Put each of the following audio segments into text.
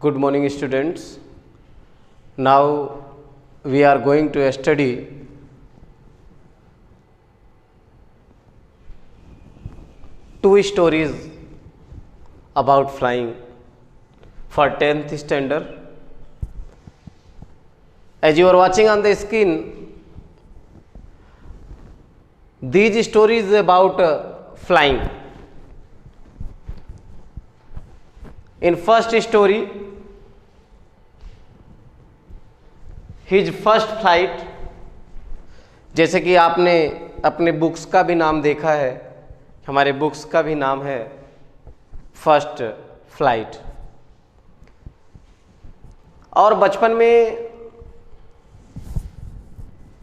Good morning, students. Now we are going to study two stories about flying for 10th standard. As you are watching on the screen, these stories about flying. In first story, his first flight, जैसे कि आपने अपने books का भी नाम देखा है, हमारे बुक्स का भी नाम है फर्स्ट फ्लाइट। और बचपन में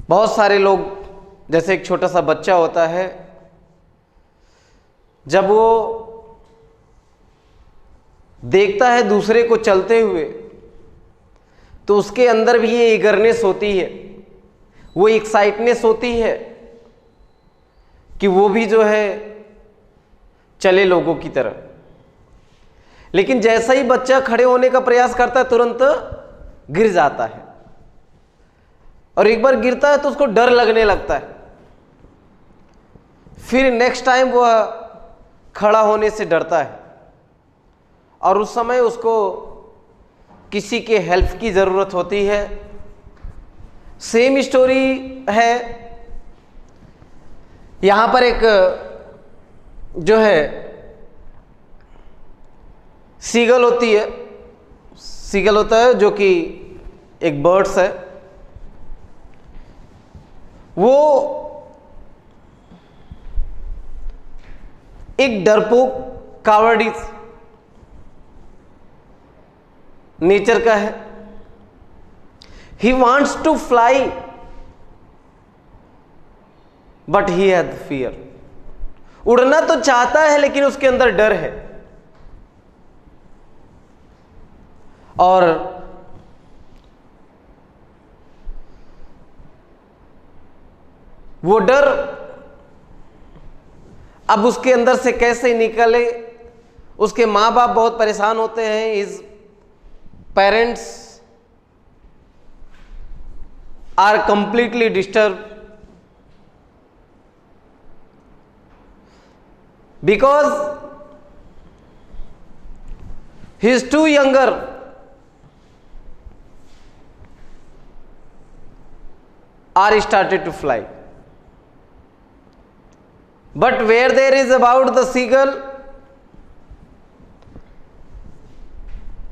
बहुत सारे लोग, जैसे एक छोटा सा बच्चा होता है, जब वो देखता है दूसरे को चलते हुए तो उसके अंदर भी ये ईगरनेस होती है, वो एक्साइटनेस होती है कि वो भी जो है चले लोगों की तरह। लेकिन जैसा ही बच्चा खड़े होने का प्रयास करता है तुरंत गिर जाता है, और एक बार गिरता है तो उसको डर लगने लगता है। फिर नेक्स्ट टाइम वह खड़ा होने से डरता है और उस समय उसको किसी के हेल्प की ज़रूरत होती है। सेम स्टोरी है यहाँ पर। एक जो है सीगल होती है, सीगल होता है जो कि एक बर्ड्स है। वो एक डरपोक कावर्डिस नेचर का है। He wants to fly but he has fear. उड़ना तो चाहता है लेकिन उसके अंदर डर है, और वो डर अब उसके अंदर से कैसे निकले। उसके माँ बाप बहुत परेशान होते हैं। His parents are completely disturb because he is too younger are started to fly. But where there is about the seagull,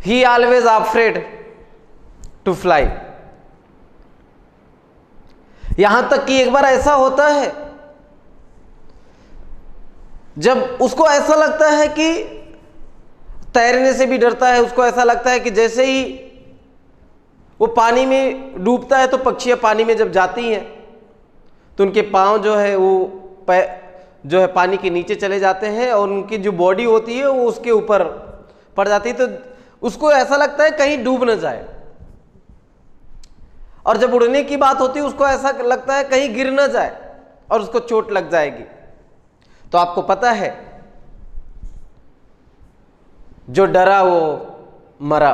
he always afraid to fly. यहां तक कि एक बार ऐसा होता है जब उसको ऐसा लगता है कि तैरने से भी डरता है। उसको ऐसा लगता है कि जैसे ही वो पानी में डूबता है तो पक्षियां पानी में जब जाती हैं तो उनके पांव जो है वो जो है पानी के नीचे चले जाते हैं और उनकी जो बॉडी होती है वो उसके ऊपर पड़ जाती है। तो उसको ऐसा लगता है कहीं डूब न जाए। और जब उड़ने की बात होती है उसको ऐसा लगता है कहीं गिर न जाए और उसको चोट लग जाएगी। तो आपको पता है जो डरा वो मरा।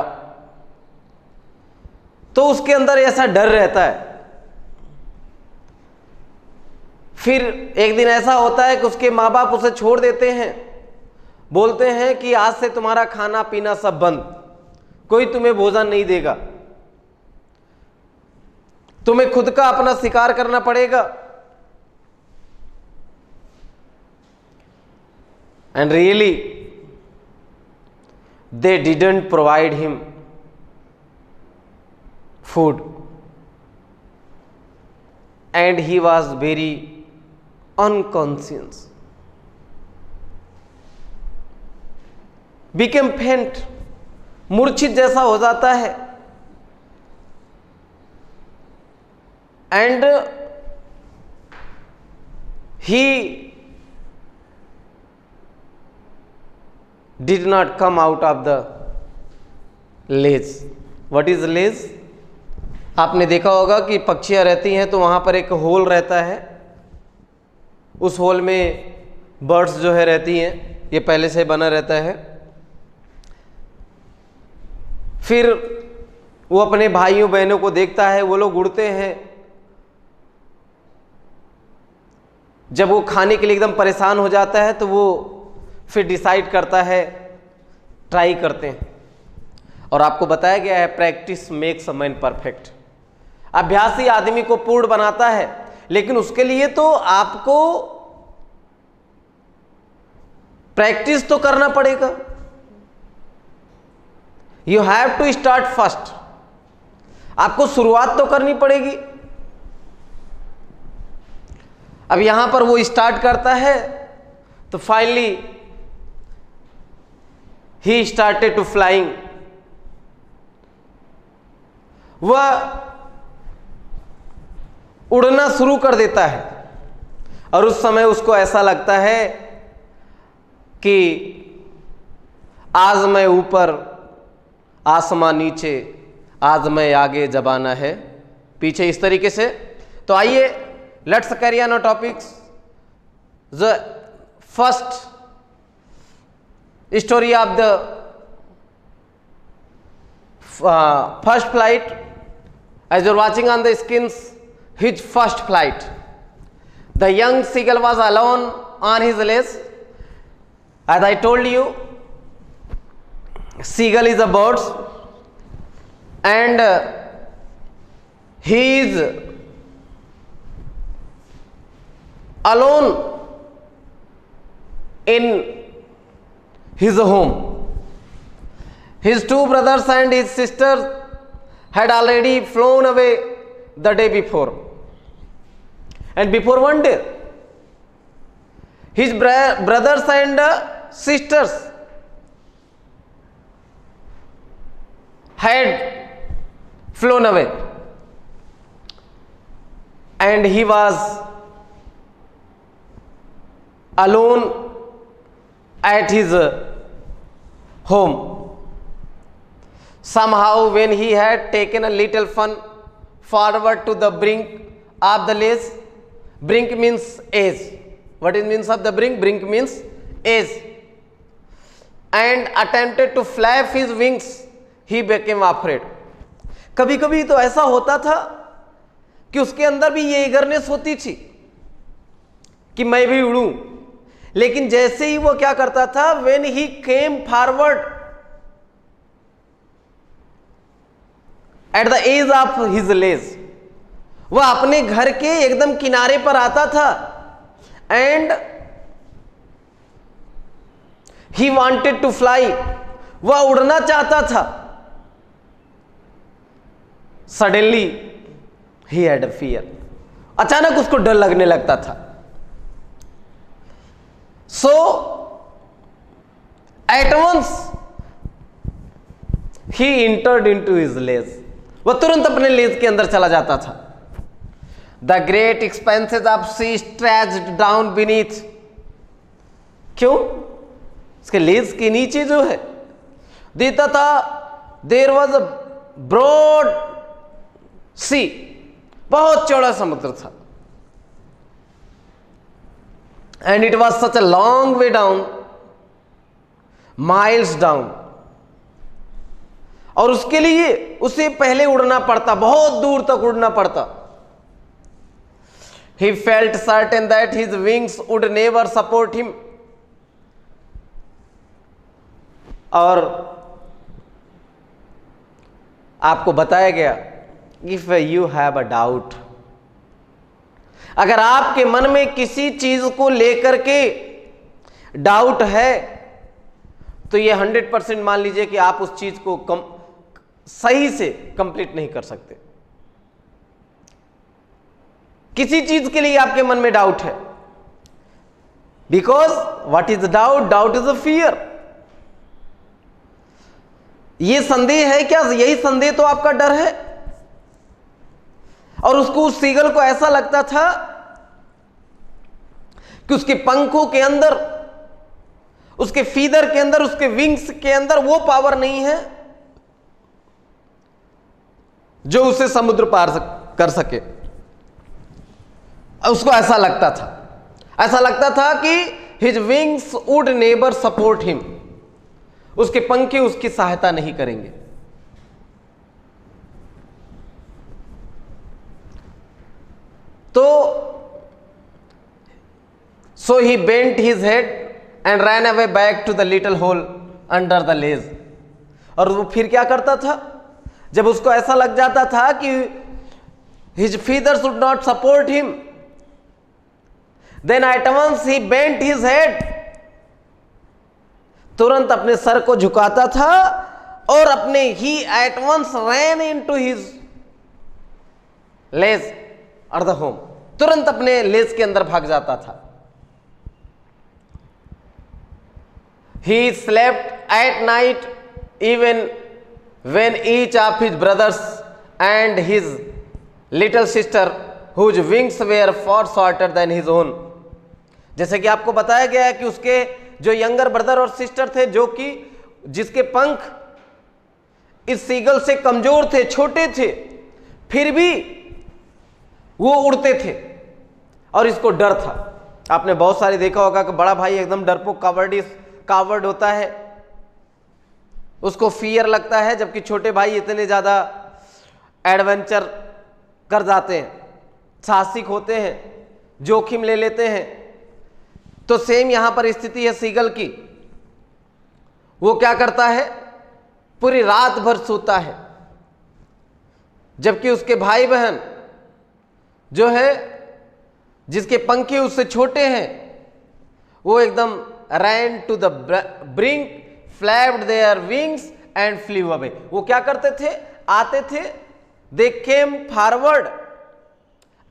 तो उसके अंदर ऐसा डर रहता है। फिर एक दिन ऐसा होता है कि उसके माँ बाप उसे छोड़ देते हैं, बोलते हैं कि आज से तुम्हारा खाना पीना सब बंद, कोई तुम्हें भोजन नहीं देगा, तुम्हें खुद का अपना शिकार करना पड़ेगा। And really they didn't provide him food and he was very unconscious, became faint, मूर्छित जैसा हो जाता है। And he did not come out of the ledge. What is ledge? आपने देखा होगा कि पक्षियां रहती हैं तो वहां पर एक होल रहता है, उस होल में बर्ड्स जो है रहती हैं, ये पहले से बना रहता है। फिर वो अपने भाइयों बहनों को देखता है, वो लोग उड़ते हैं। जब वो खाने के लिए एकदम परेशान हो जाता है तो वो फिर डिसाइड करता है, ट्राई करते हैं। और आपको बताया गया है practice makes a man perfect. अभ्यास ही आदमी को पूर्ण बनाता है, लेकिन उसके लिए तो आपको प्रैक्टिस तो करना पड़ेगा। You have to start first. आपको शुरुआत तो करनी पड़ेगी। अब यहां पर वो स्टार्ट करता है तो finally he started to flying. वह उड़ना शुरू कर देता है और उस समय उसको ऐसा लगता है कि आज मैं ऊपर, आसमां नीचे, आज मैं आगे, जबाना है पीछे, इस तरीके से। तो आइए let's carry on our topics. The first story of the first flight, as you're watching on the screens, his first flight. The young seagull was alone on his lace. As I told you, seagull is a bird and he is alone in his home. His two brothers and his sisters had already flown away the day before. And before one day, his brothers and sisters had flown away, and he was alone at his home. Somehow, when he had taken a little fun forward to the brink of the lace, brink means edge. What is means of the brink? Brink means edge. And attempted to flap his wings, he became afraid. कभी कभी तो ऐसा होता था कि उसके अंदर भी ये ईगरनेस होती थी कि मैं भी उड़ूं, लेकिन जैसे ही वो क्या करता था, when he came forward at the edge of his lace, वह अपने घर के एकदम किनारे पर आता था and he wanted to fly, वह उड़ना चाहता था। Suddenly he had a fear, अचानक उसको डर लगने लगता था। So at once he entered into his lace, वह तुरंत अपने लेज के अंदर चला जाता था। The great expanses of sea stretched down beneath, क्यों? इसके लेज के नीचे जो है देता था, देयर वॉज अ ब्रॉड सी, बहुत चौड़ा समुद्र था। And it was such a long way down, miles down, और उसके लिए उसे पहले उड़ना पड़ता, बहुत दूर तक उड़ना पड़ता। He felt certain that his wings would never support him. और आपको बताया गया, if you have a doubt, अगर आपके मन में किसी चीज को लेकर के डाउट है तो ये 100% मान लीजिए कि आप उस चीज को सही से कंप्लीट नहीं कर सकते। किसी चीज के लिए आपके मन में डाउट है, because what is doubt? Doubt is a fear. ये संदेह है क्या? यही संदेह तो आपका डर है। और उसको, उस सीगल को ऐसा लगता था कि उसके पंखों के अंदर, उसके फीदर के अंदर, उसके विंग्स के अंदर वो पावर नहीं है जो उसे समुद्र पार कर सके। उसको ऐसा लगता था कि his wings would never support him, उसके पंखे उसकी सहायता नहीं करेंगे। So he bent his head and ran away back to the little hole under the ledge. और वो फिर क्या करता था, जब उसको ऐसा लग जाता था कि his feathers would not support him, then at once he bent his head. तुरंत अपने सर को झुकाता था और अपने he at once ran into his ledge or the home. तुरंत अपने लेज के अंदर भाग जाता था. He slept at night even when each of his brothers and his little sister, whose wings were far shorter than his own. जैसे कि आपको बताया गया है कि उसके जो यंगर ब्रदर और सिस्टर थे, जो कि जिसके पंख इस सीगल से कमजोर थे, छोटे थे, फिर भी वो उड़ते थे और इसको डर था. आपने बहुत सारे देखा होगा कि बड़ा भाई एकदम डरपोक कावर्ड होता है, उसको फियर लगता है, जबकि छोटे भाई इतने ज्यादा एडवेंचर कर जाते हैं, साहसिक होते हैं, जोखिम ले लेते हैं. तो सेम यहां पर स्थिति है सीगल की. वो क्या करता है, पूरी रात भर सोता है, जबकि उसके भाई बहन जो है जिसके पंखे उससे छोटे हैं, वो एकदम ran to the brink, flapped their wings and flew away. वो क्या करते थे, आते थे, they came forward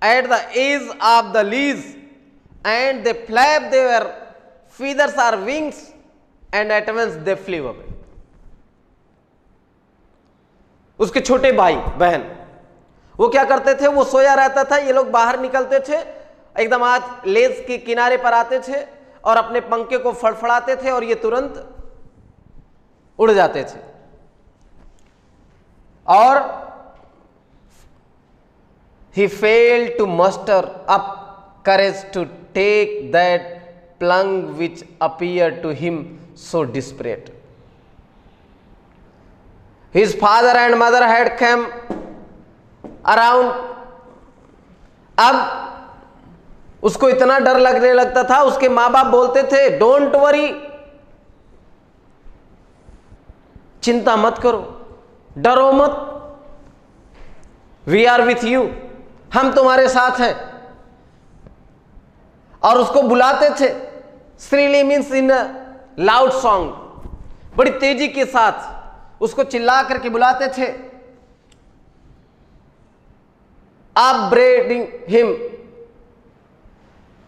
at the edge of the ledge and they flapped their feathers or wings and at once they flew away. उसके छोटे भाई बहन वो क्या करते थे, वो सोया रहता था, ये लोग बाहर निकलते थे, एकदम आज लेज के किनारे पर आते थे और अपने पंखे को फड़फड़ाते थे और ये तुरंत उड़ जाते थे. और he failed to muster up courage to take that plunge which appeared to him so desperate. His father and mother had come around. अब उसको इतना डर लगने लगता था, उसके माँ बाप बोलते थे डोंट वरी, चिंता मत करो, डरो मत, वी आर विथ यू, हम तुम्हारे साथ हैं. और उसको बुलाते थे, श्रीली मीन्स इन लाउड सॉन्ग, बड़ी तेजी के साथ उसको चिल्ला करके बुलाते थे. अपब्रेडिंग हिम,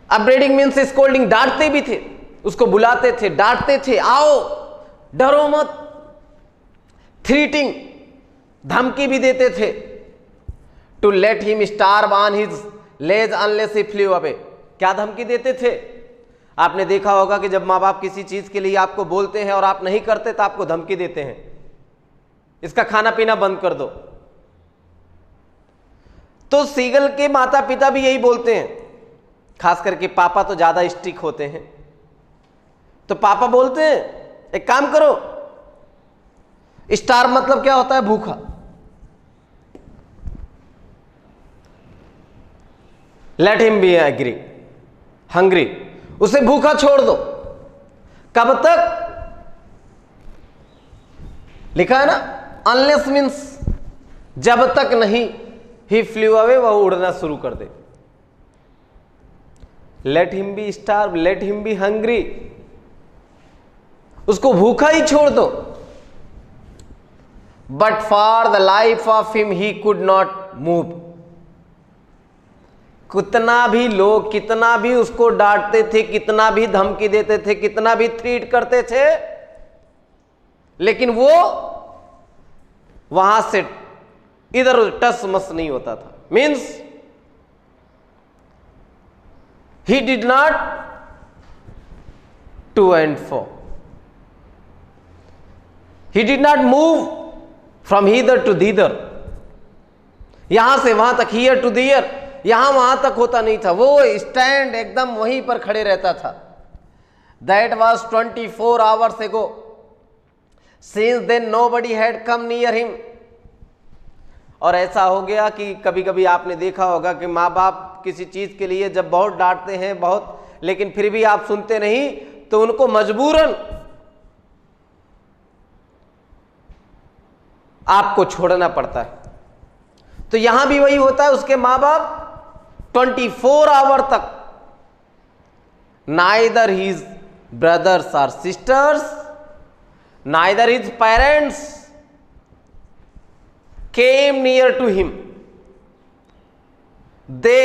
अपब्रेडिंग मीन्स स्कोल्डिंग, डांटते भी थे, उसको बुलाते थे, डांटते थे, आओ डरो मत. थ्रीटिंग, धमकी भी देते थे. To let him starve on his ledge unless he flew away. क्या धमकी देते थे? आपने देखा होगा कि जब माँ बाप किसी चीज के लिए आपको बोलते हैं और आप नहीं करते तो आपको धमकी देते हैं, इसका खाना पीना बंद कर दो. तो सीगल के माता पिता भी यही बोलते हैं, खास करके पापा तो ज्यादा स्ट्रिक्ट होते हैं. तो पापा बोलते हैं एक काम करो, स्टार मतलब क्या होता है, भूखा. Let him be agree hungry, उसे भूखा छोड़ दो. कब तक? लिखा है ना, अनलेस मीन्स जब तक नहीं, ही फ्लू अवे, वह उड़ना शुरू कर दे. Let him be starve, let him be hungry, उसको भूखा ही छोड़ दो. But for the life of him he could not move. कितना भी लोग, कितना भी उसको डांटते थे, कितना भी धमकी देते थे, कितना भी थ्रीट करते थे, लेकिन वो वहां से इधर टस मस नहीं होता था. Means he did not to and fro, he did not move from hither to thither, यहां से वहां तक, here to there, यहां वहां तक होता नहीं था. वो स्टैंड एकदम वहीं पर खड़े रहता था. that was 24 hours ago, since then nobody had come near him. और ऐसा हो गया कि कभी कभी आपने देखा होगा कि माँ बाप किसी चीज के लिए जब बहुत डांटते हैं, बहुत लेकिन फिर भी आप सुनते नहीं, तो उनको मजबूरन आपको छोड़ना पड़ता है। तो यहां भी वही होता है, उसके मां बाप 24 आवर तक नाइदर हिज ब्रदर्स और sisters, neither his parents came near to him, they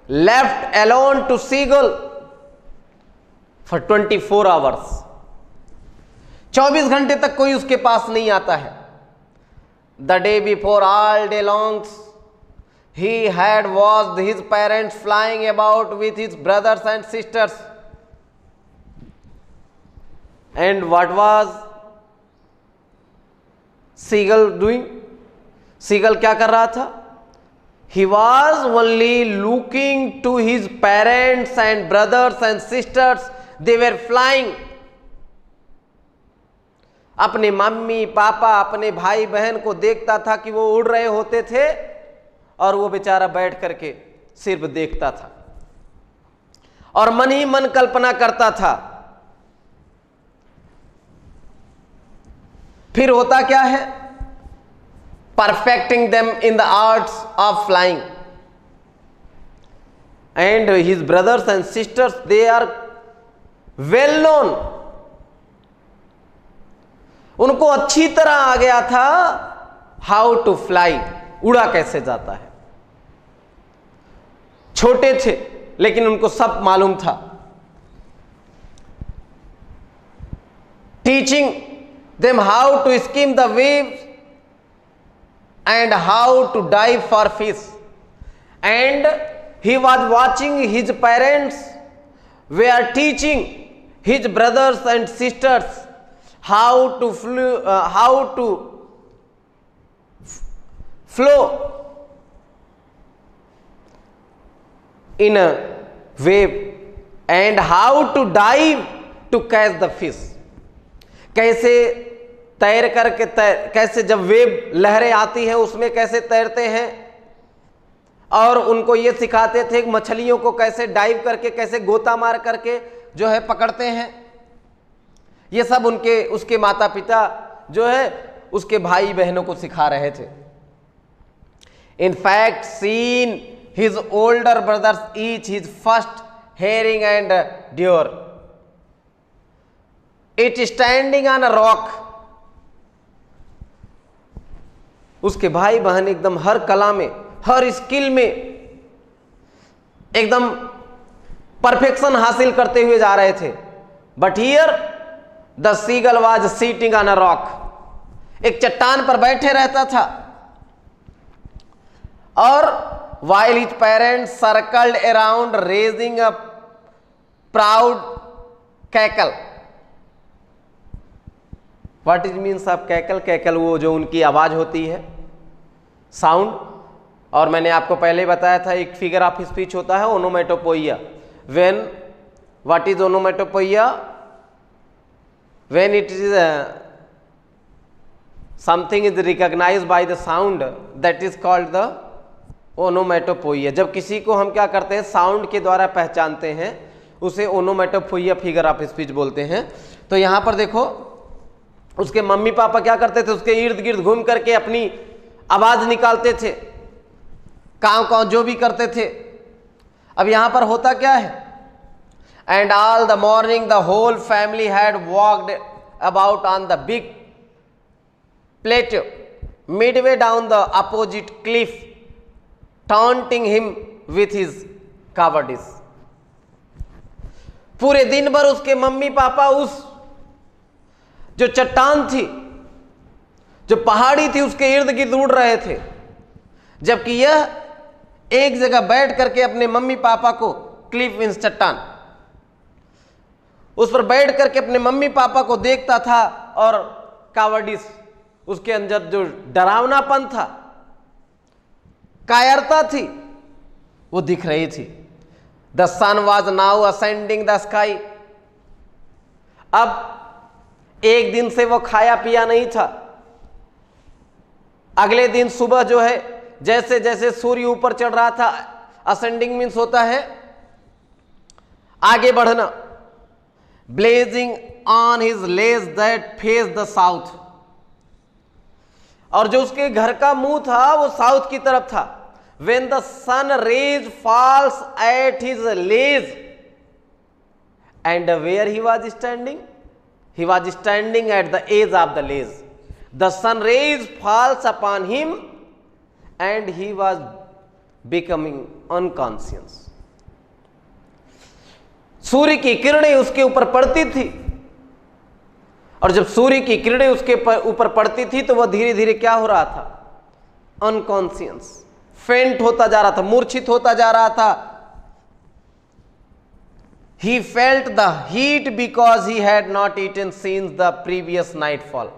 left alone to seagull for 24 hours. 24 घंटे तक कोई उसके पास नहीं आता है। The day before, all day longs, he had watched his parents flying about with his brothers and sisters. And what was Seagull doing? Seagull क्या कर रहा था? He was only looking to his parents and brothers and sisters. They were flying. अपने mummy papa, अपने भाई बहन को देखता था कि वो उड़ रहे होते थे, और वो बेचारा बैठ करके सिर्फ देखता था और मन ही मन कल्पना करता था। फिर होता क्या है? Perfecting them in the arts of flying, and his brothers and sisters they are well known. उनको अच्छी तरह आ गया था हाउ टू फ्लाई, उड़ा कैसे जाता है। छोटे थे लेकिन उनको सब मालूम था। Teaching them how to skim the waves and how to dive for fish, and he was watching his parents way are teaching his brothers and sisters how to flow in a wave and how to dive to catch the fish। कैसे तैर करके कैसे जब wave लहरें आती हैं उसमें कैसे तैरते हैं, और उनको ये सिखाते थे मछलियों को कैसे डाइव करके, कैसे गोता मार करके जो है पकड़ते हैं। ये सब उसके माता पिता जो है उसके भाई बहनों को सिखा रहे थे। In fact seen his older brothers each his first hearing and dour it standing on a rock. उसके भाई बहन एकदम हर कला में, हर स्किल में एकदम परफेक्शन हासिल करते हुए जा रहे थे। But here the seagull was sitting on a rock, एक चट्टान पर बैठे रहता था, और while his parents circled around raising a proud cackle। What is means of cackle? cackle वो जो उनकी आवाज होती है, साउंड। और मैंने आपको पहले बताया था एक फिगर ऑफ स्पीच होता है ओनोमेटोपोइया। when what is onomatopoeia? When it is something is recognized by the sound, that is called the onomatopoeia। जब किसी को हम क्या करते हैं, साउंड के द्वारा पहचानते हैं, उसे ओनोमेटोपोइया फिगर ऑफ स्पीच बोलते हैं। तो यहां पर देखो उसके मम्मी पापा क्या करते थे, उसके इर्द गिर्द घूम करके अपनी आवाज निकालते थे, काव काव जो भी करते थे। अब यहां पर होता क्या है, and all the morning the whole family had walked about on the big plateau midway down the opposite cliff, taunting him with his cowardice। पूरे दिन भर उसके मम्मी पापा उस जो चट्टान थी, जो पहाड़ी थी, उसके इर्द गिर्द उड़ रहे थे, जबकि यह एक जगह बैठ करके अपने मम्मी पापा को, क्लिफ मींस चट्टान, उस पर बैठ करके अपने मम्मी पापा को देखता था, और कावर्डिस उसके अंदर जो डरावनापन था, कायरता थी, वो दिख रही थी। The sun was now ascending the sky. अब एक दिन से वो खाया पिया नहीं था। अगले दिन सुबह जो है जैसे जैसे सूर्य ऊपर चढ़ रहा था, असेंडिंग मीन्स होता है आगे बढ़ना, blazing on his ledge that face the south, और जो उसके घर का मुंह था वो साउथ की तरफ था। When the sun rays falls at his lays, and where he was standing? He was standing at the edge of the lays. The sun rays falls upon him, and he was becoming unconscious. सूर्य की किरणें उसके ऊपर पड़ती थी, और जब सूर्य की किरणें उसके ऊपर पड़ती थी तो वह धीरे धीरे क्या हो रहा था? अनकॉन्शियस, फेंट होता जा रहा था, मूर्छित होता जा रहा था। He felt the heat because he had not eaten since the previous nightfall.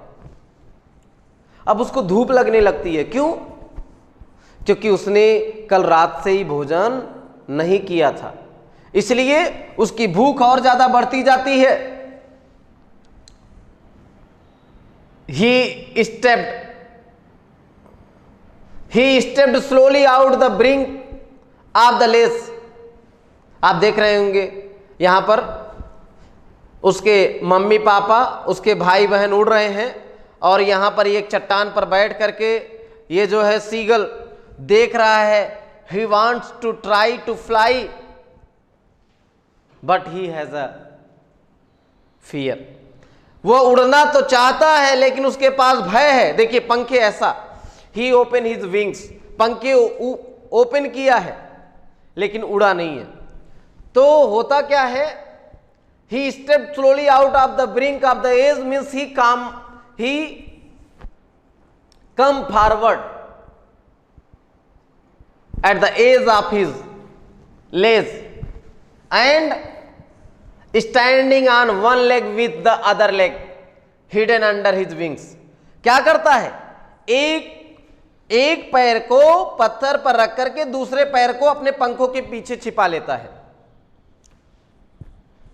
अब उसको धूप लगने लगती है, क्यों? क्योंकि उसने कल रात से ही भोजन नहीं किया था, इसलिए उसकी भूख और ज्यादा बढ़ती जाती है। He stepped slowly out the brink of the lace. आप देख रहे होंगे यहां पर उसके मम्मी पापा, उसके भाई बहन उड़ रहे हैं, और यहां पर एक चट्टान पर बैठ करके ये जो है सीगल देख रहा है। He wants to try to fly, but he has a fear. वो उड़ना तो चाहता है लेकिन उसके पास भय है। देखिए पंखे ऐसा, ही ओपन हिज विंग्स, पंखे ओपन किया है लेकिन उड़ा नहीं है। तो होता क्या है? He step slowly out of the brink of the edge, means he come forward at the edge of his ledge and standing on one leg with the other leg hidden under his wings. क्या करता है? एक पैर को पत्थर पर रख करके दूसरे पैर को अपने पंखों के पीछे छिपा लेता है।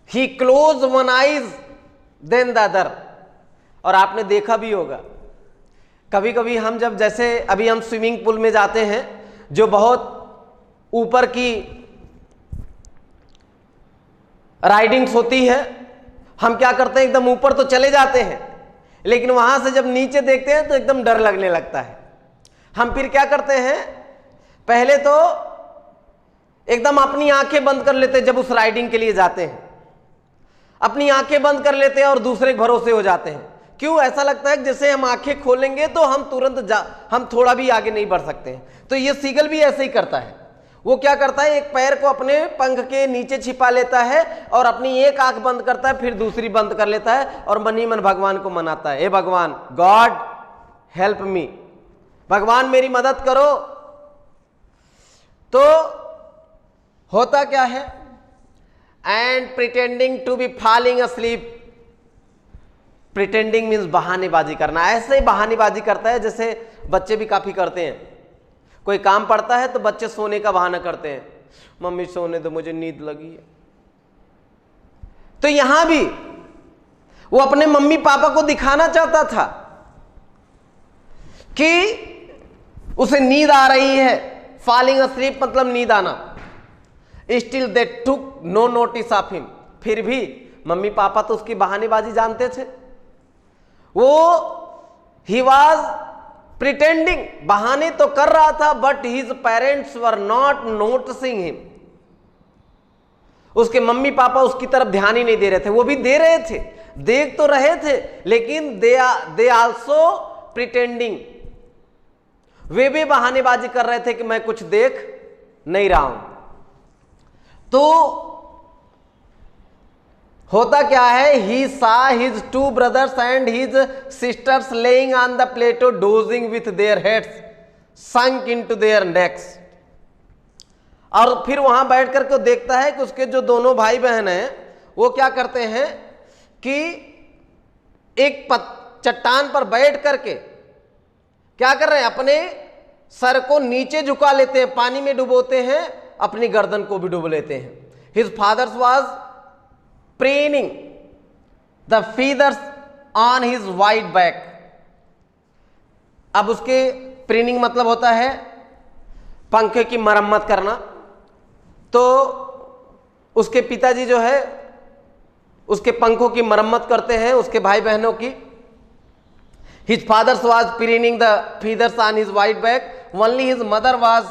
He close one eyes then the other. और आपने देखा भी होगा कभी कभी हम जब, जैसे अभी हम स्विमिंग पूल में जाते हैं जो बहुत ऊपर की राइडिंग्स होती है, हम क्या करते हैं? एकदम ऊपर तो चले जाते हैं, लेकिन वहां से जब नीचे देखते हैं तो एकदम डर लगने लगता है। हम फिर क्या करते हैं? पहले तो एकदम अपनी आंखें बंद कर लेते हैं। जब उस राइडिंग के लिए जाते हैं अपनी आंखें बंद कर लेते हैं और दूसरे के भरोसे हो जाते हैं। क्यों? ऐसा लगता है कि जैसे हम आंखें खोलेंगे तो हम तुरंत हम थोड़ा भी आगे नहीं बढ़ सकते हैं। तो ये सीगल भी ऐसे ही करता है। वो क्या करता है? एक पैर को अपने पंख के नीचे छिपा लेता है और अपनी एक आंख बंद करता है, फिर दूसरी बंद कर लेता है और मन ही मन भगवान को मनाता है, हे भगवान, गॉड हेल्प मी, भगवान मेरी मदद करो। तो होता क्या है? And pretending to be falling asleep. Pretending means बहानेबाजी करना। ऐसे ही बहानेबाजी करता है जैसे बच्चे भी काफी करते हैं। कोई काम पड़ता है तो बच्चे सोने का बहाना करते हैं, मम्मी सोने दो मुझे नींद लगी है। तो यहां भी वो अपने मम्मी पापा को दिखाना चाहता था कि उसे नींद आ रही है। फॉलिंग अस्लीप मतलब नींद आना। Still they took no notice of him. फिर भी मम्मी पापा तो उसकी बहानेबाजी जानते थे। वो ही वॉज प्रिटेंडिंग, बहाने तो कर रहा था, but his parents were not noticing him. उसके मम्मी पापा उसकी तरफ ध्यान ही नहीं दे रहे थे। वो भी दे रहे थे, देख तो रहे थे, लेकिन दे आल्सो प्रिटेंडिंग। वे भी बहानेबाजी कर रहे थे कि मैं कुछ देख नहीं रहा हूं। तो होता क्या है? He saw his two brothers and his sisters lying on the plateau dozing with their heads sunk into their necks. और फिर वहां बैठ करके देखता है कि उसके जो दोनों भाई बहन हैं वो क्या करते हैं कि एक चट्टान पर बैठ करके क्या कर रहे हैं? अपने सर को नीचे झुका लेते हैं, पानी में डुबोते हैं, अपनी गर्दन को भी डुबो लेते हैं। His father's was preening the feathers on his white back। अब उसके प्रीनिंग मतलब होता है पंखे की मरम्मत करना। तो उसके पिताजी जो है उसके पंखों की मरम्मत करते हैं, उसके भाई बहनों की। His father's was preening the feathers on his white back, only his mother was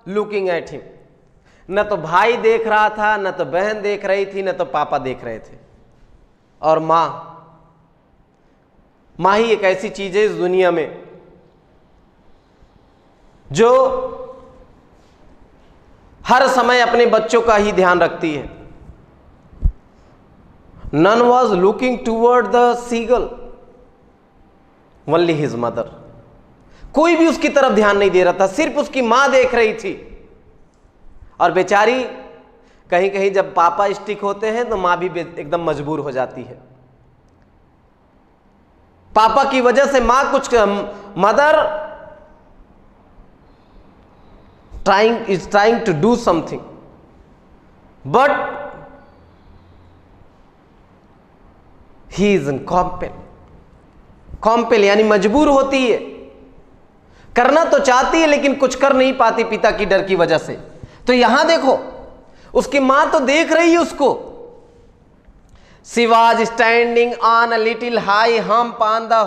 looking at him. न तो भाई देख रहा था, न तो बहन देख रही थी, न तो पापा देख रहे थे। और माँ ही एक ऐसी चीज है इस दुनिया में जो हर समय अपने बच्चों का ही ध्यान रखती है। None was looking toward the seagull, only his mother. कोई भी उसकी तरफ ध्यान नहीं दे रहा था, सिर्फ उसकी मां देख रही थी। और बेचारी कहीं कहीं जब पापा स्टिक होते हैं तो मां भी एकदम मजबूर हो जाती है। पापा की वजह से मां कुछ, mother is trying to do something, but he is compel यानी मजबूर होती है, करना तो चाहती है लेकिन कुछ कर नहीं पाती पिता की डर की वजह से। तो यहां देखो उसकी मां तो देख रही है उसको। She was standing on a little high hump on the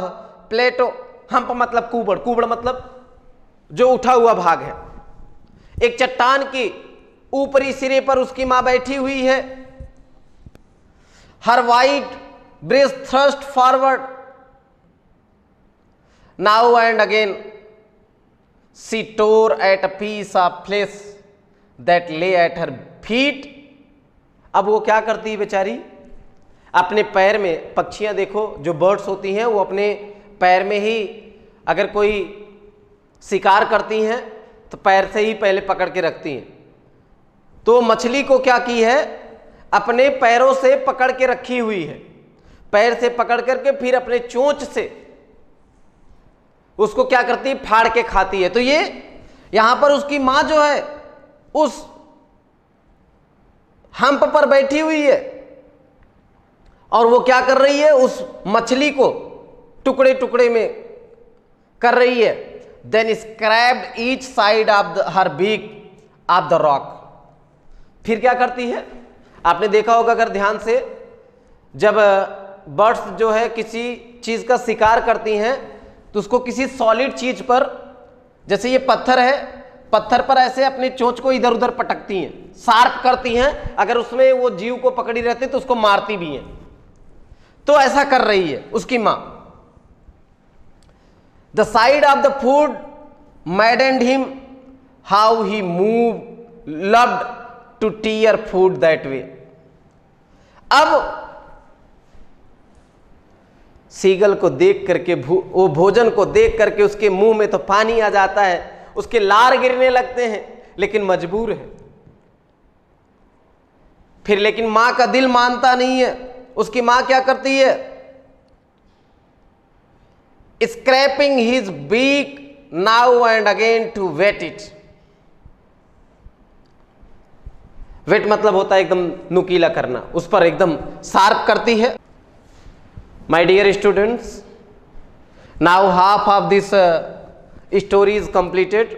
plateau. hump मतलब कुबड़, कुबड़ मतलब जो उठा हुआ भाग है। एक चट्टान की ऊपरी सिरे पर उसकी मां बैठी हुई है। हर white breast thrust forward, now and again she tore at a piece of flesh that lay at her feet. अब वो क्या करती है बेचारी, अपने पैर में, पक्षियां देखो जो बर्ड्स होती हैं वो अपने पैर में ही अगर कोई शिकार करती हैं तो पैर से ही पहले पकड़ के रखती हैं। तो मछली को क्या की है, अपने पैरों से पकड़ के रखी हुई है। पैर से पकड़ करके फिर अपने चोंच से उसको क्या करती है, फाड़ के खाती है। तो ये यहां पर उसकी मां जो है उस हम्प पर बैठी हुई है और वो क्या कर रही है, उस मछली को टुकड़े टुकड़े में कर रही है। Then scraped each side of her beak of the rock. फिर क्या करती है, आपने देखा होगा अगर ध्यान से, जब बर्ड्स जो है किसी चीज का शिकार करती हैं तो उसको किसी सॉलिड चीज पर, जैसे ये पत्थर है, पत्थर पर ऐसे अपनी चोंच को इधर उधर पटकती हैं, शार्प करती हैं। अगर उसमें वो जीव को पकड़ी रहती तो उसको मारती भी हैं। तो ऐसा कर रही है उसकी मां। The side of the food maddened him, how he move loved to tear food that way. अब सीगल को देख करके, वो भोजन को देख करके उसके मुंह में तो पानी आ जाता है, उसके लार गिरने लगते हैं, लेकिन मजबूर है। फिर लेकिन मां का दिल मानता नहीं है। उसकी मां क्या करती है, scraping his beak now and again to whet it. Whet मतलब होता है एकदम नुकीला करना, उस पर एकदम शार्प करती है। My dear students, now half of this story is completed.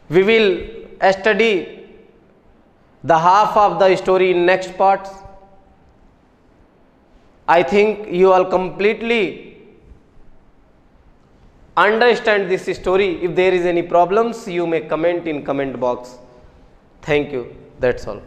We will study the half of the story in next parts. I think you all completely understand this story. If there is any problems, you may comment in comment box. Thank you. That's all.